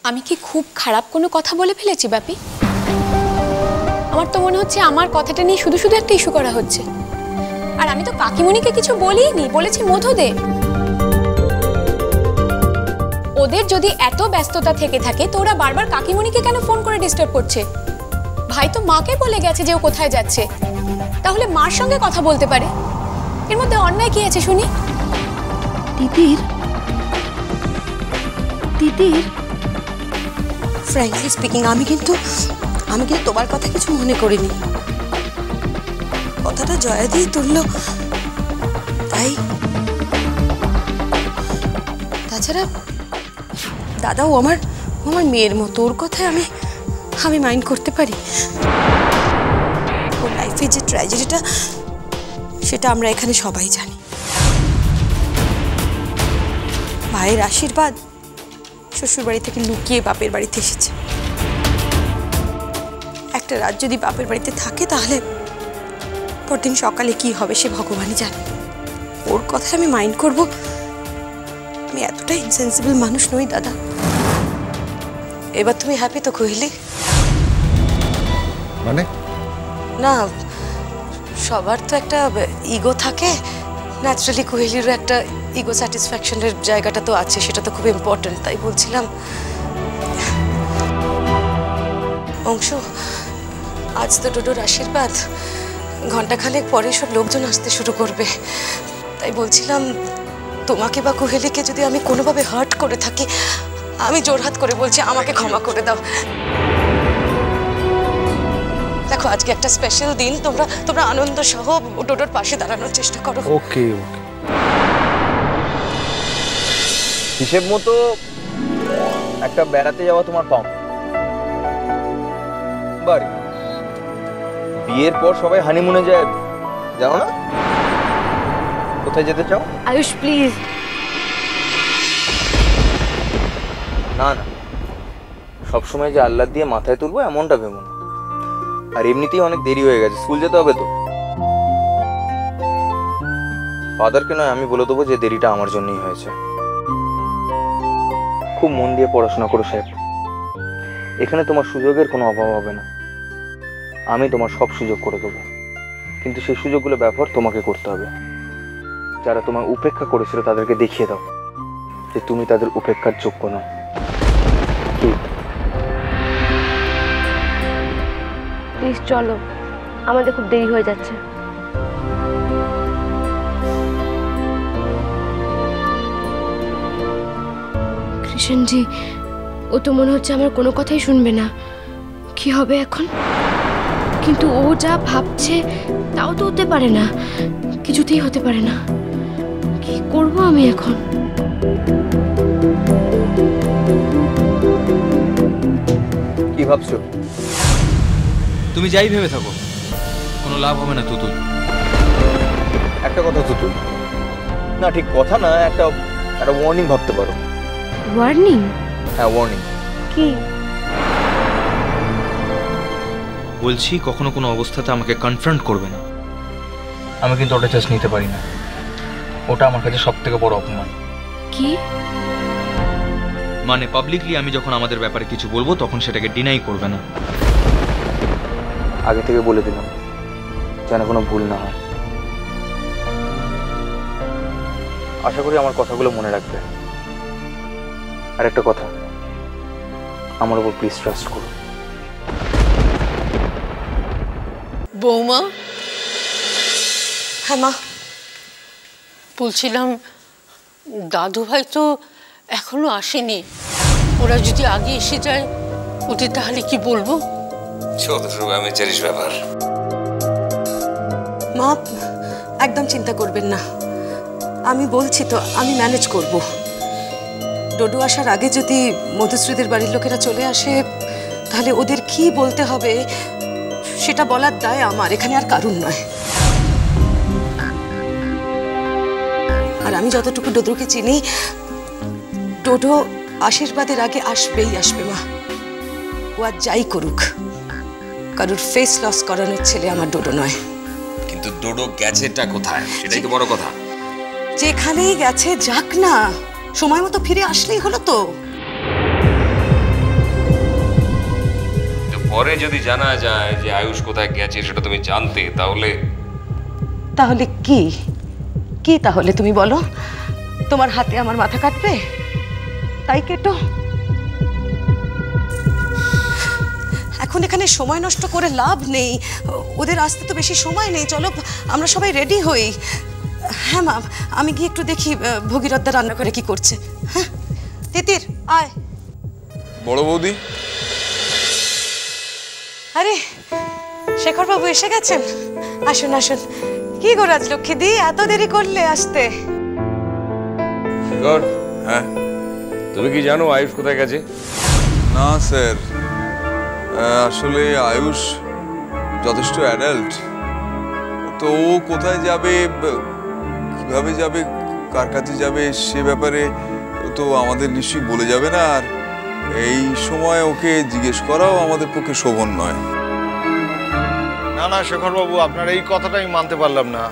আমি কি খুব খারাপ কোনো কথা বলে ফেলেছি বাপি? আমার তো মনে হচ্ছে আমার কথাটা নিয়ে শুধু শুধু একটা ইস্যু করা হচ্ছে। আর আমি তো কাকিমণিকে কিছু বলিনি, বলেছি মধুদের। ওদের যদি এত ব্যস্ততা থেকে থাকে তো ওরা বারবার কাকিমণিকে কেন ফোন করে ডিস্টার্ব করছে? ভাই তো মাকে বলে গেছে যে ও কোথায় যাচ্ছে, তাহলে মার সঙ্গে কথা বলতে পারে। এর মধ্যে অন্যায় কি আছে শুনি? তিতির ফ্র্যাঙ্কলি স্পিকিং আমি কিন্তু তোমার কথা কিছু মনে করিনি। কথাটা জয়া দিয়ে তুললো তাই। তাছাড়া দাদাও আমার মেয়ের মতো, ওর কথায় আমি মাইন্ড করতে পারি। ওর লাইফে যে ট্র্যাজেডিটা সেটা আমরা এখানে সবাই জানি। মায়ের আশীর্বাদ শ্বশুর বাড়ি থেকে লুকিয়ে বাপের বাড়িতে এসেছে। একটা রাত যদি বাপের বাড়িতে থাকে তাহলে পরদিন সকালে কি হবে সে ভগবানই জানে। ওর কথা আমি মাইন্ড করব, আমি এতটাই ইনসেন্সিবল মানুষ নই দাদা। এবার তুমি হ্যাপি তো কোহেলি? মানে না, সবার তো একটা ইগো থাকে, ন্যাচারালি কোহেলিরও একটা ইগো স্যাটিসফ্যাকশনের জায়গাটা তো আছে, সেটা তো খুব ইম্পর্টেন্ট। তাই বলছিলাম অংশ, আজ তো ডোডোর আশীর্বাদ, ঘন্টাখানেক পরে সব লোকজন আসতে শুরু করবে। তাই বলছিলাম তোমাকে বা কোহেলিকে যদি আমি কোনোভাবে হার্ট করে থাকি, আমি জোরহাত করে বলছি আমাকে ক্ষমা করে দাও। দেখো আজকে একটা স্পেশাল দিন, তোমরা আনন্দ সহ ডোডোর পাশে দাঁড়ানোর চেষ্টা করো। ওকে ওকে, হিসেব মতো একটা বেড়াতে যাওয়া তোমার পাও বাড়ি। বিয়ের পর সবাই হানিমুনে যায়, জানো না? কোথায় যেতে চাও? আয়ুষ প্লিজ। না না, সবসময় যে আল্লাহ দিয়ে মাথায় তুলবো এমনটা ভেবো না। আর এমনিতেই অনেক দেরি হয়ে গেছে, স্কুল যেতে হবে তো। ফাদারকে নয় আমি বলে দেবো যে দেরিটা আমার জন্যই হয়েছে। খুব মন দিয়ে পড়াশোনা করো সাহেব, এখানে তোমার সুযোগের কোনো অভাব হবে না। আমি তোমার সব সুযোগ করে দেবো, কিন্তু সেই সুযোগগুলো ব্যবহার তোমাকে করতে হবে। যারা তোমার উপেক্ষা করেছিল তাদেরকে দেখিয়ে দাও যে তুমি তাদের উপেক্ষার যোগ্য নও। প্লিজ চলো, আমাদের খুব দেরি হয়ে যাচ্ছে। কৃষ্ণজি, ও তো মনে হচ্ছে আমার কোনো কথাই শুনবে না। কি হবে এখন? কিন্তু ও যা ভাবছে তাও তো হতে পারে না, কিছুতেই হতে পারে না। কি করব আমি এখন? কি ভাবছো? তুমি যাই ভেবে থাকো, কোনো লাভ হবে না তুতুল। একটা কথা তুতুল, না ঠিক কথা না, একটা ওয়ার্নিং ভাবতে পারো। ওয়ার্নিং? হ্যাঁ ওয়ার্নিং। কি? বলছি কখনো কোনো অবস্থাতে আমাকে কনফ্রন্ট করবে না। আমি কিন্তু ওটা চান্স নিতে পারি না, ওটা আমার কাছে সব থেকে বড় অপমান। কি মানে পাবলিকলি আমি যখন আমাদের ব্যাপারে কিছু বলবো তখন সেটাকে ডিনাই করবে না। আগে থেকে বলে দিলাম যেন কোনো ভুল না হয়। আশা করি আমার কথাগুলো মনে রাখবে। আর একটা কথা, আমার উপর প্লিজ ট্রাস্ট করো। বৌমা। হ্যাঁ মা। বলছিলাম দাদু ভাই তো এখনো আসেনি, ওরা যদি আগে এসে যায় ওদের তাহলে কি বলবো? চৌধুরী ব্যাপার। মা একদম চিন্তা করবেন না, আমি বলছি তো আমি ম্যানেজ করব। ডোডো আসার আগে যদি মধুশ্রীদের বাড়ির লোকেরা চলে আসে তাহলে ওদের কি বলতে হবে সেটা বলার দায় আমার, এখানে আর কারণ নয়। আর আমি যতটুকু ডোডোকে চিনি, ডোডো আশীর্বাদের আগে আসবেই আসবে মা। ও আর যাই করুক, কারোর ফেস লস করানোর ছেলে আমার ডোডো নয়। কিন্তু ডোডো গেছেটা কোথায় সেটাই তো বড় কথা। যেখানেই গেছে যাক না, সময় মতো ফিরে আসলেই হলো তো। যদি জানা যায় যে আয়ুষ কোথায় গেছে সেটা তুমি জানতে, তাহলে তাহলে কি কি তাহলে তুমি বলো? তোমার হাতে আমার মাথা কাটবে? তাই কেটো। এখন এখানে সময় নষ্ট করে লাভ নেই, ওদের আসতে তো বেশি সময় নেই। চলো আমরা সবাই রেডি হই। হ্যাঁ মা, আমি গিয়ে একটু দেখি ভগীরথদা রান্না করে কি করছে। হ্যাঁ তিতির আয়। বড় বৌদি, আরে শেখর বাবু এসে গেছেন, আসুন আসুন। কি গো রাজলক্ষ্মী দি, এত দেরি করলে আসতে? শেখর, হ্যাঁ তুমি কি জানো আয়ুষ কোথায় গেছে? না স্যার, আসলে আয়ুষ যথেষ্ট অ্যাডাল্ট, তো ও কোথায় যাবে, কিভাবে যাবে, কার কাছে যাবে সে ব্যাপারে তো আমাদের নিশ্চয়ই বলে যাবে না। আর এই সময় ওকে জিজ্ঞেস করাও আমাদের পক্ষে শোভন নয়। না না শেখরবাবু, আপনার এই কথাটা আমি মানতে পারলাম না।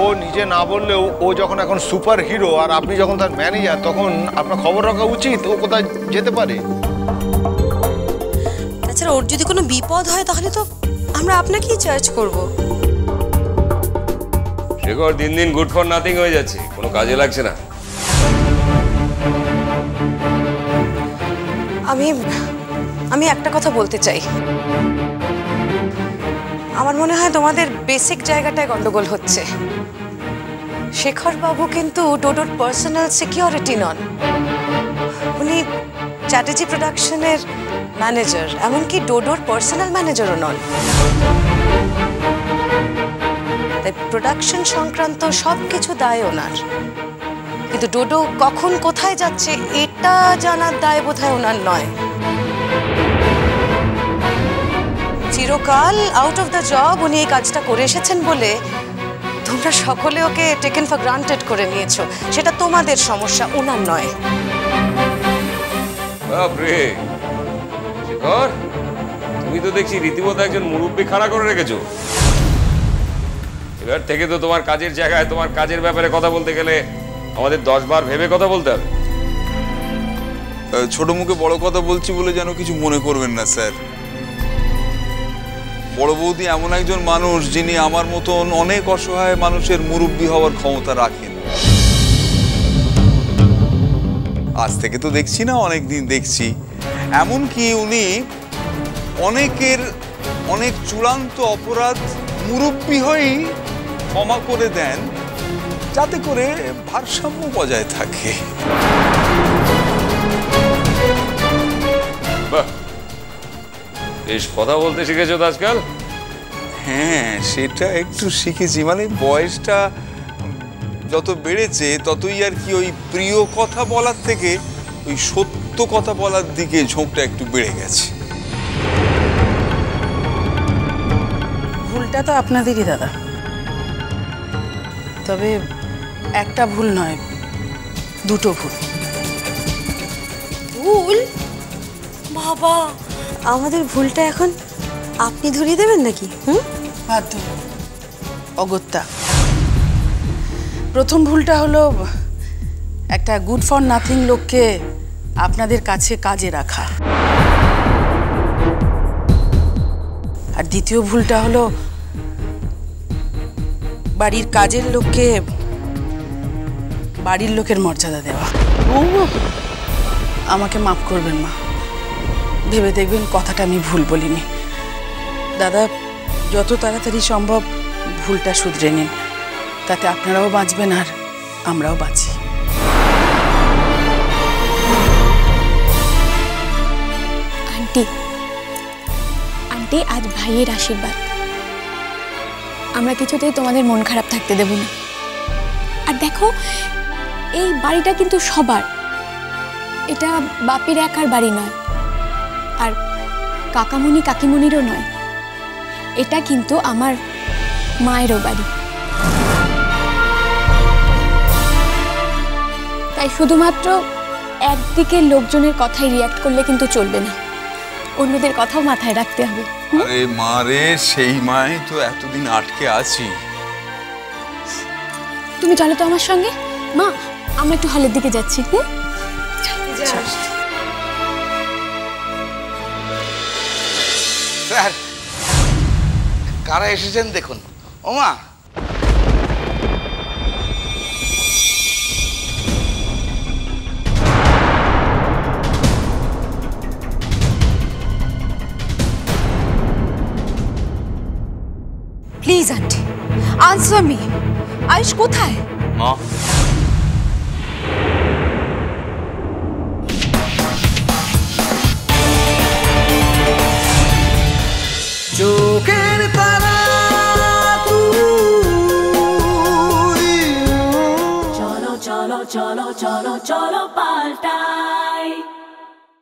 ও নিজে না বললেও ও যখন এখন সুপার হিরো আর আপনি যখন তার ম্যানেজার, তখন আপনার খবর রাখা উচিত ও কোথায় যেতে পারে। তাছাড়া ওর যদি কোনো বিপদ হয় তাহলে তো আমরা আপনাকেই চার্জ করব। শেখর দিন দিন গুড ফর নাথিং হয়ে যাচ্ছে, কোনো কাজে লাগছে না। আমি একটা কথা বলতে চাই। আমার মনে হয় তোমাদের বেসিক জায়গাটায় গন্ডগোল হচ্ছে। শেখর বাবু কিন্তু ডোডোর পার্সোনাল সিকিউরিটি নন, উনি চ্যাটার্জি প্রোডাকশনের ম্যানেজার, এমনকি ডোডোর পার্সোনাল ম্যানেজারও নন। তাই প্রোডাকশন সংক্রান্ত সবকিছু দায় ওনার, কিন্তু ডোডো কখন কোথায় যাচ্ছে এটা জানার দায় বোধহয় ওনার নয়। চিরকাল আউট অফ দ্য জব উনি এই কাজটা করে এসেছেন বলে তোমরা সকলে ওকে টেকেন ফর গ্রান্টেড করে নিয়েছো। সেটা তোমাদের সমস্যা, ওনার নয়। বাপরে শেখর, তুমি তো দেখছি রীতিমতো একজন মুরব্বী খাড়া করে রেখেছো। এবার থেকে তো তোমার কাজের জায়গায় তোমার কাজের ব্যাপারে কথা বলতে গেলে আমাদের 10 বার ভেবে কথা বলতে হবে। ছোট মুখে বড় কথা বলছি বলে যেন কিছু মনে করবেন না স্যার। বড় বৌদি এমন একজন মানুষ যিনি আমার মতন অনেক অসহায় মানুষের মুরব্বী হওয়ার ক্ষমতা রাখেন। আজ থেকে তো দেখছি না, অনেক দিন দেখছি। এমনকি উনি অনেকের অনেক চূড়ান্ত অপরাধ মুরব্বী হয়েই ক্ষমা করে দেন, যাতে করে ভারসাম্য বজায় থাকে। বেশ কথা বলতে শিখেছো তো আজকাল। হ্যাঁ সেটা একটু শিখেছি, মানে বয়সটা যত বেড়েছে ততই আর কি ওই প্রিয় কথা বলার থেকে ওই সত্য কথা বলার দিকে ঝোঁকটা একটু বেড়ে গেছে। ভুলটা তো আপনাদেরই দাদা, তবে একটা ভুল নয়, দুটো ভুল। ভুল? বাবা, আমাদের ভুলটা এখন আপনি ধরিয়ে দেবেন নাকি? বাধ্য অগত্যা। প্রথম ভুলটা হলো একটা গুড ফর নাথিং লোককে আপনাদের কাছে কাজে রাখা, আর দ্বিতীয় ভুলটা হলো বাড়ির কাজের লোককে বাড়ির লোকের মর্যাদা দেওয়া। আমাকে মাফ করবেন মা, ভেবে দেখবেন কথাটা আমি ভুল বলিনি। দাদা যত তাড়াতাড়ি সম্ভব ভুলটা শুধরে নিন, তাতে আপনারাও বাঁচবেন আর আমরাও বাঁচি। আন্টি আন্টি, আজ ভাইয়ের আশীর্বাদ, আমরা কিছুতেই তোমাদের মন খারাপ থাকতে দেব না। আর দেখো, এই বাড়িটা কিন্তু সবার, এটা বাপের একার বাড়ি নয়, আর কাকামণি কাকিমণিরও নয়, এটা কিন্তু আমার মায়েরও বাড়ি। তাই শুধুমাত্র একদিকের লোকজনের কথাই রিয়াক্ট করলে কিন্তু চলবে না, অন্যদের কথাও মাথায় রাখতে হবে। আরে মা রে, সেই মাই তো এতদিন আটকে আছি। তুমি চলো তো আমার সঙ্গে। মা, আমরা একটু হলের দিকে যাচ্ছি। স্যার কারা এসেছেন দেখুন। ওমা please aunty answer me, Ayush কোথায়? মা চোখের তারা চলো চলো চলো চলো চলো পাল্টাই।